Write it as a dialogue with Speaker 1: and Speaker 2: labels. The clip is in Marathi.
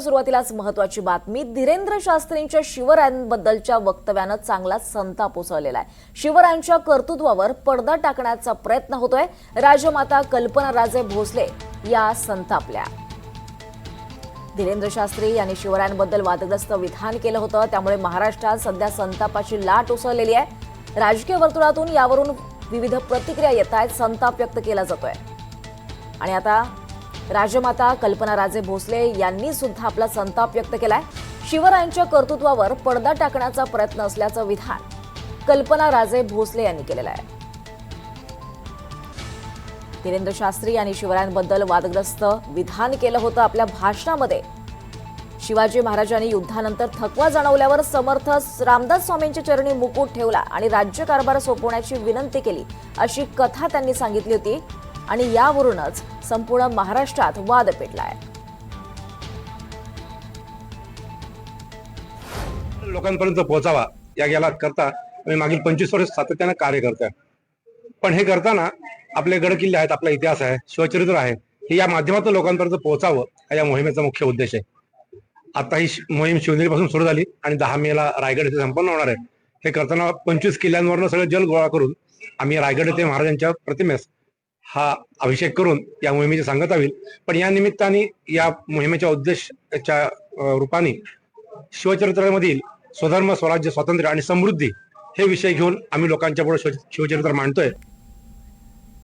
Speaker 1: सुरुवातीलाच महत्त्वाची बातमी. धीरेंद्र शास्त्रींच्या शिवरायांबद्दलच्या वक्तव्यानं चांगलाच संताप उसळलेला आहे. शिवरायांच्या कर्तृत्वावर पडदा टाकण्याचा प्रयत्न होतोय. राजमाता कल्पना राजे भोसले या संतापल्या. धीरेंद्र शास्त्री यांनी शिवरायांबद्दल वादग्रस्त विधान केलं होतं, त्यामुळे महाराष्ट्रात सध्या संतापाची लाट उसळलेली आहे. राजकीय वर्तुळातून यावरून विविध प्रतिक्रिया येत आहेत, संताप व्यक्त केला जातोय. आणि आता राजमाता कल्पना राजे भोसले यांनी सुद्धा आपला संताप व्यक्त केलाय. शिवरायांच्या कर्तृत्वावर पडदा टाकण्याचा प्रयत्न असल्याचं विधान कल्पना राजे भोसले यांनी केलेलं आहे. धीरेंद्र शास्त्री यांनी शिवरायांबद्दल वादग्रस्त विधान केलं होतं. आपल्या भाषणामध्ये शिवाजी महाराजांनी युद्धानंतर थकवा जाणवल्यावर समर्थ रामदास स्वामींच्या चरणी मुकुट ठेवला आणि राज्यकारभार सोपवण्याची विनंती केली, अशी कथा त्यांनी सांगितली होती. आणि यावरूनच संपूर्ण महाराष्ट्रात वाद पेटलाय.
Speaker 2: लोकांपर्यंत पोहोचावा याला करता मी मागील 25 वर्ष सातत्याने कार्य करतोय. पण हे करताना आपले गडकिल्ले आहेत, आपला इतिहास आहे, शिवचरित्र आहे, हे या माध्यमातून लोकांपर्यंत पोहोचावं हा या मोहिमेचा मुख्य उद्देश आहे. आता ही मोहीम शिवनेरीपासून सुरू झाली आणि 10 मेला रायगड येथे संपन्न होणार आहे. हे करताना 25 किल्ल्यांवरनं सगळं जल गोळा करून आम्ही रायगड येथे महाराजांच्या प्रतिमेस हा अभिषेक करून या मोहिमेची सांगता होईल. पण या निमित्ताने या मोहिमेच्या उद्देशाच्या रूपाने शिवचरित्रामधील स्वधर्म, स्वराज्य, स्वातंत्र्य आणि समृद्धी हे विषय घेऊन आम्ही लोकांच्या पुढे शिवचरित्र मांडतोय.